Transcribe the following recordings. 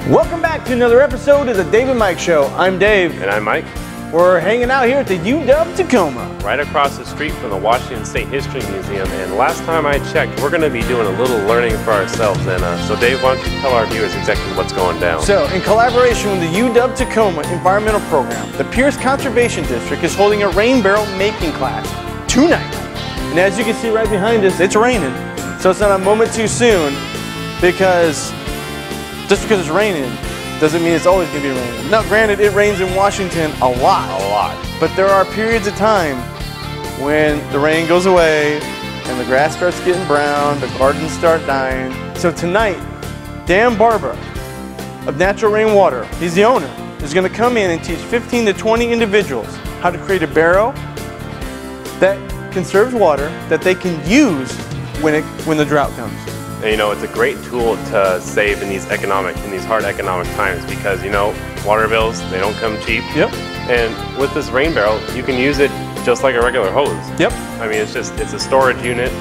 Welcome back to another episode of the Dave and Mike Show. I'm Dave. And I'm Mike. We're hanging out here at the UW-Tacoma. Right across the street from the Washington State History Museum. And last time I checked, we're going to be doing a little learning for ourselves. And so Dave, why don't you tell our viewers exactly what's going down? So, in collaboration with the UW-Tacoma Environmental Program, the Pierce Conservation District is holding a rain barrel making class tonight. And as you can see right behind us, it's raining. So it's not a moment too soon, because just because it's raining doesn't mean it's always going to be raining. Now, granted, it rains in Washington a lot. But there are periods of time when the rain goes away and the grass starts getting brown, the gardens start dying. So tonight, Dan Barber of Natural Rainwater, he's the owner, is going to come in and teach 15 to 20 individuals how to create a barrel that conserves water that they can use when the drought comes. And, you know, it's a great tool to save in these hard economic times, because, you know, water bills, they don't come cheap. Yep. And with this rain barrel, you can use it just like a regular hose. Yep. I mean, it's a storage unit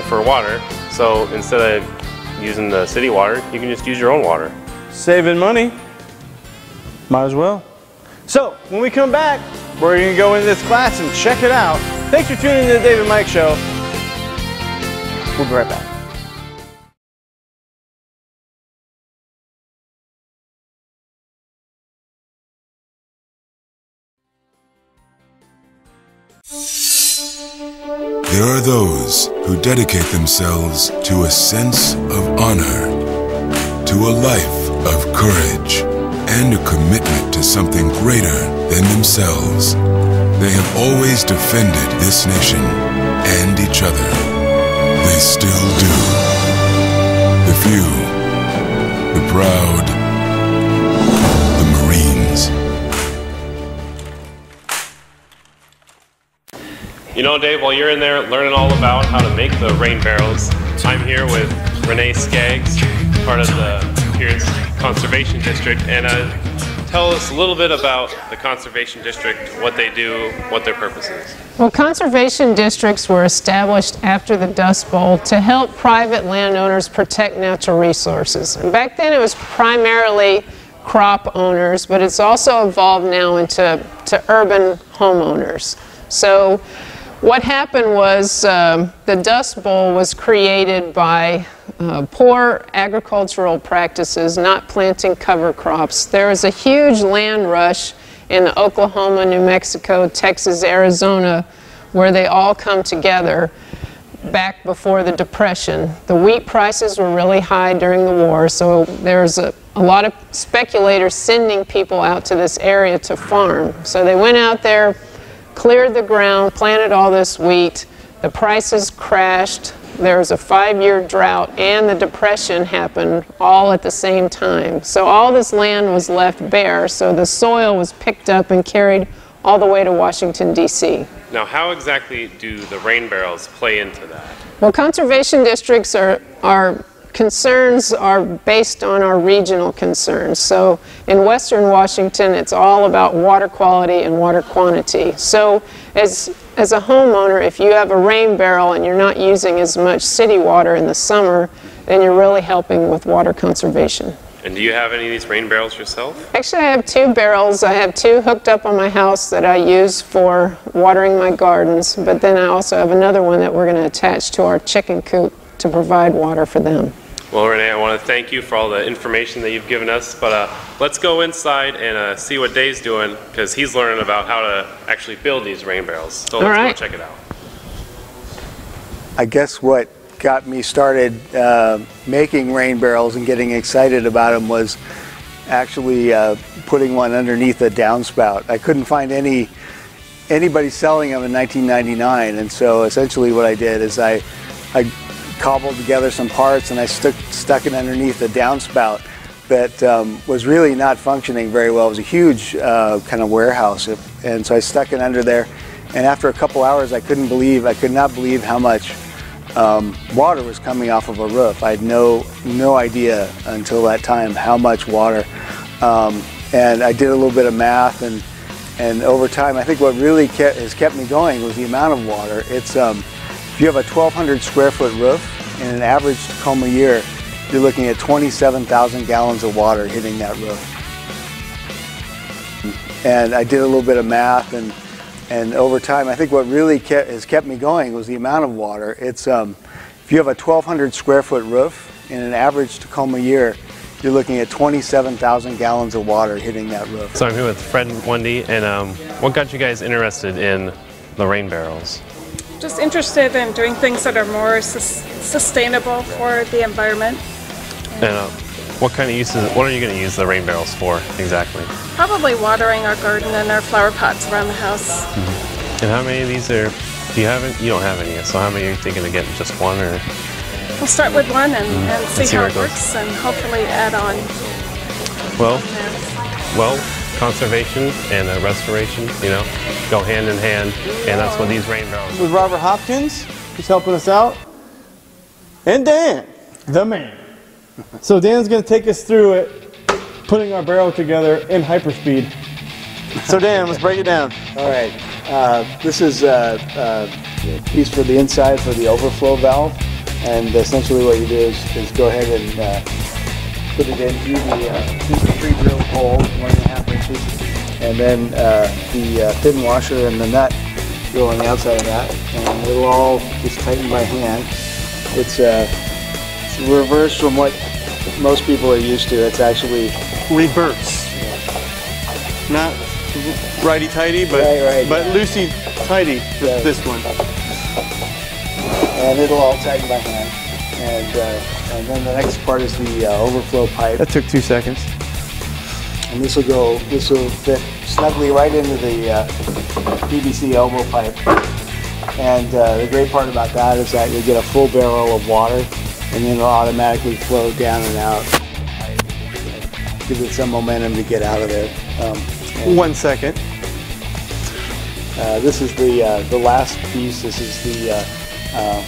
for water. So instead of using the city water, you can just use your own water. Saving money. Might as well. So, when we come back, we're going to go into this class and check it out. Thanks for tuning in to the Dave and Mike Show. We'll be right back. There are those who dedicate themselves to a sense of honor, to a life of courage, and a commitment to something greater than themselves. They have always defended this nation and each other. They still do. The few, the proud, the Marines. You know, Dave, while you're in there learning all about how to make the rain barrels, I'm here with Renee Skaggs, part of the Pierce Conservation District, and tell us a little bit about the Conservation District, what they do, what their purpose is. Well, conservation districts were established after the Dust Bowl to help private landowners protect natural resources. And back then it was primarily crop owners, but it's also evolved now into urban homeowners. So what happened was the Dust Bowl was created by poor agricultural practices, not planting cover crops. There was a huge land rush in Oklahoma, New Mexico, Texas, Arizona, where they all come together back before the Depression. The wheat prices were really high during the war, so there's a lot of speculators sending people out to this area to farm. So they went out there, cleared the ground, planted all this wheat. The prices crashed. There was a 5-year drought, and the Depression happened all at the same time. So all this land was left bare, so the soil was picked up and carried all the way to Washington, D.C. Now, how exactly do the rain barrels play into that? Well, conservation districts concerns are based on our regional concerns. So in Western Washington, it's all about water quality and water quantity. So as a homeowner, if you have a rain barrel and you're not using as much city water in the summer, then you're really helping with water conservation. And do you have any of these rain barrels yourself? Actually, I have 2 barrels. I have 2 hooked up on my house that I use for watering my gardens, but then I also have another one that we're going to attach to our chicken coop to provide water for them. Well, Renee, I want to thank you for all the information that you've given us, but let's go inside and see what Dave's doing, because he's learning about how to actually build these rain barrels. So let's go check it out. I guess what got me started making rain barrels and getting excited about them was actually putting one underneath a downspout. I couldn't find anybody selling them in 1999, and so essentially what I did is I cobbled together some parts and I stuck it underneath a downspout that was really not functioning very well. It was a huge kind of warehouse, and so I stuck it under there, and after a couple hours I could not believe how much water was coming off of a roof. I had no idea until that time how much water, and I did a little bit of math, and over time I think what really has kept me going was the amount of water. It's if you have a 1,200 square foot roof in an average Tacoma year, you're looking at 27,000 gallons of water hitting that roof. And I did a little bit of math, and over time, I think what really has kept me going was the amount of water. It's if you have a 1,200 square foot roof in an average Tacoma year, you're looking at 27,000 gallons of water hitting that roof. So I'm here with Fred and Wendy, and what got you guys interested in the rain barrels? Just interested in doing things that are more sustainable for the environment. And what kind of uses? What are you going to use the rain barrels for exactly? Probably watering our garden and our flower pots around the house. Mm-hmm. And how many of these are? Do you have it? You don't have any. So how many are you thinking of getting? Just one, or? We'll start with one and see how it works, and hopefully add on. Well, conservation and restoration, you know, go hand in hand, and that's what these rain barrels. With Robert Hopkins, he's helping us out, and Dan, the man. So Dan's going to take us through it, putting our barrel together in hyperspeed. So Dan, let's break it down. All right, this is a piece for the inside for the overflow valve, and essentially what you do is go ahead and put it in through the pre-drilled hole, 1.5 inches, and then the thin washer and the nut go on the outside of that, and it'll all just tighten by hand. It's reverse from what most people are used to. It's actually Reverse. Not righty-tighty, but, right, but loosey-tighty with this one. And it'll all tighten by hand. And then the next part is the overflow pipe. That took 2 seconds. And this will fit snugly right into the PVC elbow pipe. And the great part about that is that you'll get a full barrel of water, and then it'll automatically flow down and out. Gives it some momentum to get out of there. 1 second. This is the last piece. This is the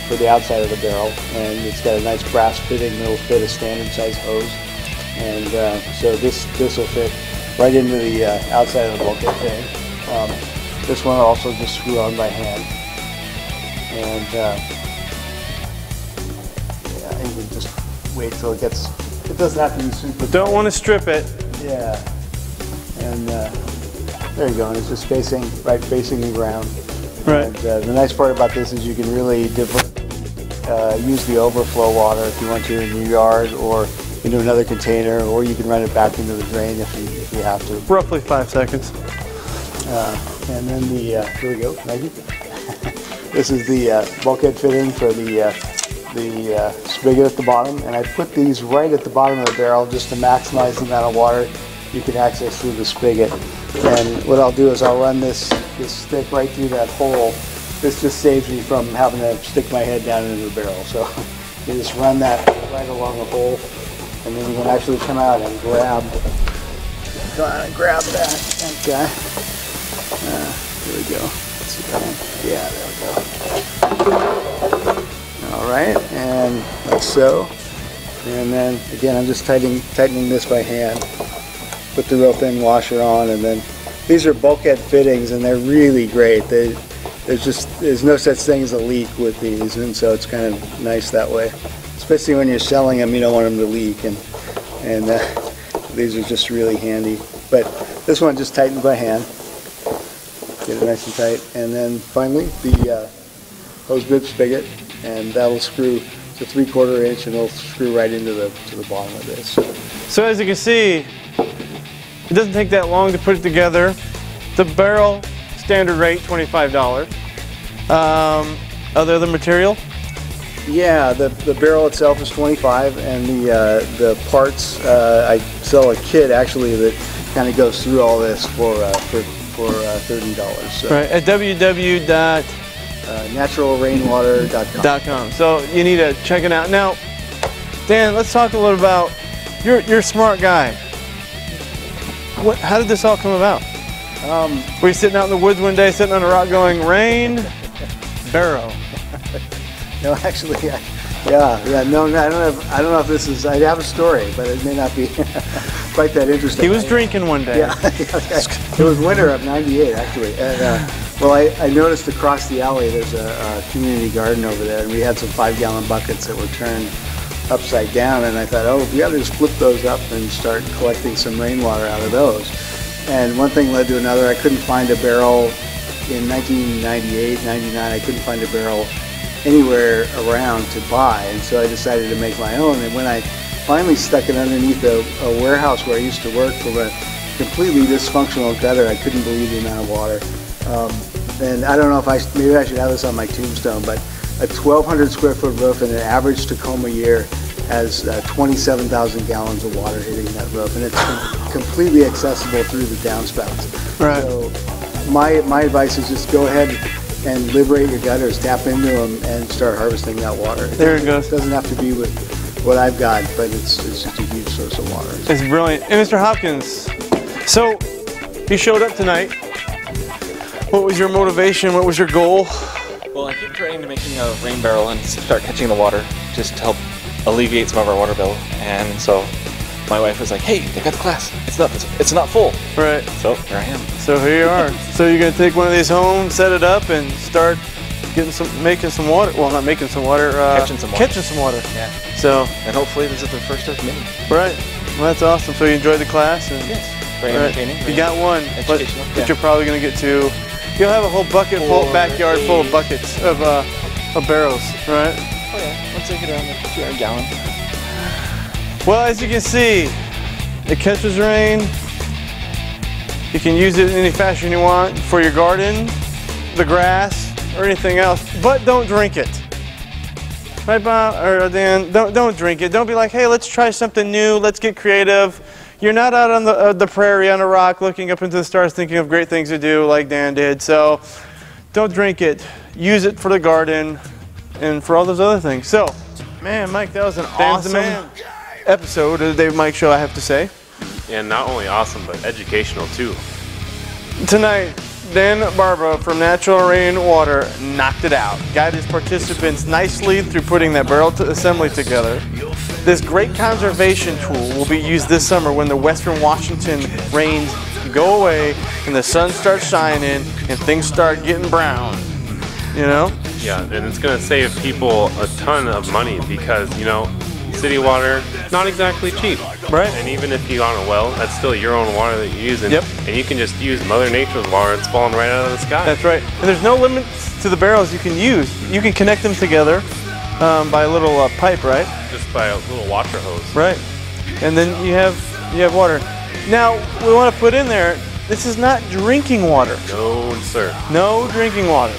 for the outside of the barrel, and it's got a nice brass fitting that'll fit a standard size hose. And so this will fit right into the outside of the bulkhead thing. This one will also just screw on by hand. And yeah, you can just wait till it gets, it doesn't have to be super. Don't want to strip it. Yeah. And there you go, and it's just right facing the ground. Right. And the nice part about this is you can really use the overflow water if you want to in your yard or into another container, or you can run it back into the drain if you have to. Roughly 5 seconds. And then here we go, Maggie. This is the bulkhead fitting for the spigot at the bottom, and I put these right at the bottom of the barrel just to maximize the amount of water you can access through the spigot. And what I'll do is I'll run this stick right through that hole. This just saves me from having to stick my head down into the barrel. So you just run that right along the hole, and then you can actually come out and grab that guy. Here we go. Let's see if I can. Yeah, there we go. All right, and like so. And then again, I'm just tightening this by hand. Put the real thin washer on, and then these are bulkhead fittings, and they're really great. There's no such thing as a leak with these, and so it's kind of nice that way. Especially when you're selling them, you don't want them to leak, and these are just really handy. But this one just tightened by hand. Get it nice and tight, and then finally the hose bib spigot, and that'll screw to 3/4 inch, and it'll screw right into the bottom of this. So as you can see, it doesn't take that long to put it together. The barrel, standard rate, $25. Other material? Yeah, the barrel itself is $25, and the parts, I sell a kit actually that kind of goes through all this for $30. So. Right, at naturalrainwater.com. So you need to check it out. Now, Dan, let's talk a little about, you're a smart guy. How did this all come about? Were you sitting out in the woods one day, sitting on a rock going, rain, barrel? No, actually, no, I don't know if this is, I have a story, but it may not be quite that interesting. He was drinking one day. Yeah, it was winter of '98 actually. And, well, I noticed across the alley there's a community garden over there, and we had some 5-gallon buckets that were turned upside down, and I thought, oh, we ought to just flip those up and start collecting some rainwater out of those. And one thing led to another. I couldn't find a barrel in 1998, 99. I couldn't find a barrel anywhere around to buy, and so I decided to make my own. And when I finally stuck it underneath a warehouse where I used to work from a completely dysfunctional gutter, I couldn't believe the amount of water. And I don't know if maybe I should have this on my tombstone, but a 1,200 square foot roof in an average Tacoma year has 27,000 gallons of water hitting that roof, and it's completely accessible through the downspouts. Right. So my advice is just go ahead and liberate your gutters, tap into them, and start harvesting that water. There it goes. It doesn't have to be with what I've got, but it's just a huge source of water. It's brilliant. And Mr. Hopkins, so you showed up tonight. What was your motivation? What was your goal? Well, I keep trying to making a rain barrel and start catching the water just to help alleviate some of our water bill. And so my wife was like, "Hey, they got the class. It's not full." Right. So here I am. So here you are. So you're gonna take one of these home, set it up, and start making some water. Well, not making some water. Catching some water. Catching some water. Yeah. So. And hopefully this is the first of many. Right. Well, that's awesome. So you enjoyed the class, and yes. Very right. entertaining. You got one, but Yeah. you're probably gonna get two. You'll have a whole backyard full of buckets of barrels, right? Oh yeah. Once I get around the 200 gallon. Well, as you can see, it catches rain. You can use it in any fashion you want for your garden, the grass, or anything else, but don't drink it. Right, Bob? Or Dan? Don't drink it. Don't be like, hey, let's try something new. Let's get creative. You're not out on the prairie on a rock looking up into the stars thinking of great things to do like Dan did. So don't drink it. Use it for the garden and for all those other things. So, man, Mike, that was an awesome episode of the Dave Mike Show, I have to say. And not only awesome, but educational too. Tonight, Dan Barba from Natural Rainwater knocked it out. Guided his participants nicely through putting that barrel assembly together. This great conservation tool will be used this summer when the Western Washington rains go away and the sun starts shining and things start getting brown. You know? Yeah, and it's going to save people a ton of money because, you know, city water, not exactly cheap. Right. And even if you on a well, that's still your own water that you're using. Yep. And you can just use Mother Nature's water. It's falling right out of the sky. That's right. And there's no limits to the barrels you can use. You can connect them together by a little pipe, right? Just by a little washer hose. Right. And then you have water. Now, we want to put in there, this is not drinking water. No, sir. No drinking water.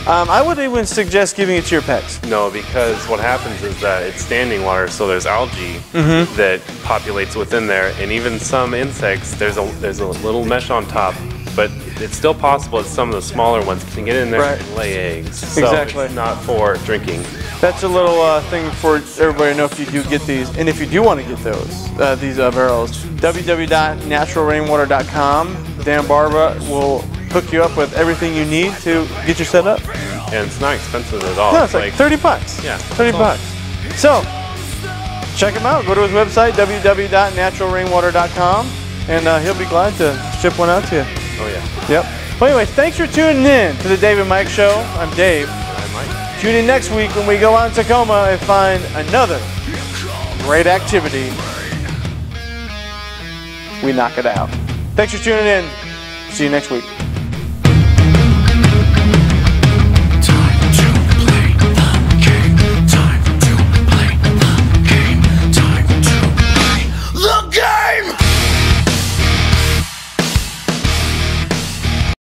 I would even suggest giving it to your pets. No, because what happens is that it's standing water, so there's algae that populates within there, and even some insects, there's a little mesh on top, but it's still possible that some of the smaller ones can get in there and lay eggs. So exactly. It's not for drinking. That's a little thing for everybody to know if you do get these, and if you do want to get these barrels, www.naturalrainwater.com. Dan Barba will hook you up with everything you need to get you set up. And it's not expensive at all. No, it's like 30 bucks. Yeah. 30 bucks. So, check him out. Go to his website, www.naturalrainwater.com, and he'll be glad to ship one out to you. Oh, yeah. Yep. Well, anyways, thanks for tuning in to the Dave and Mike Show. I'm Dave. I'm Mike. Tune in next week when we go out in Tacoma and find another great activity. We knock it out. Thanks for tuning in. See you next week.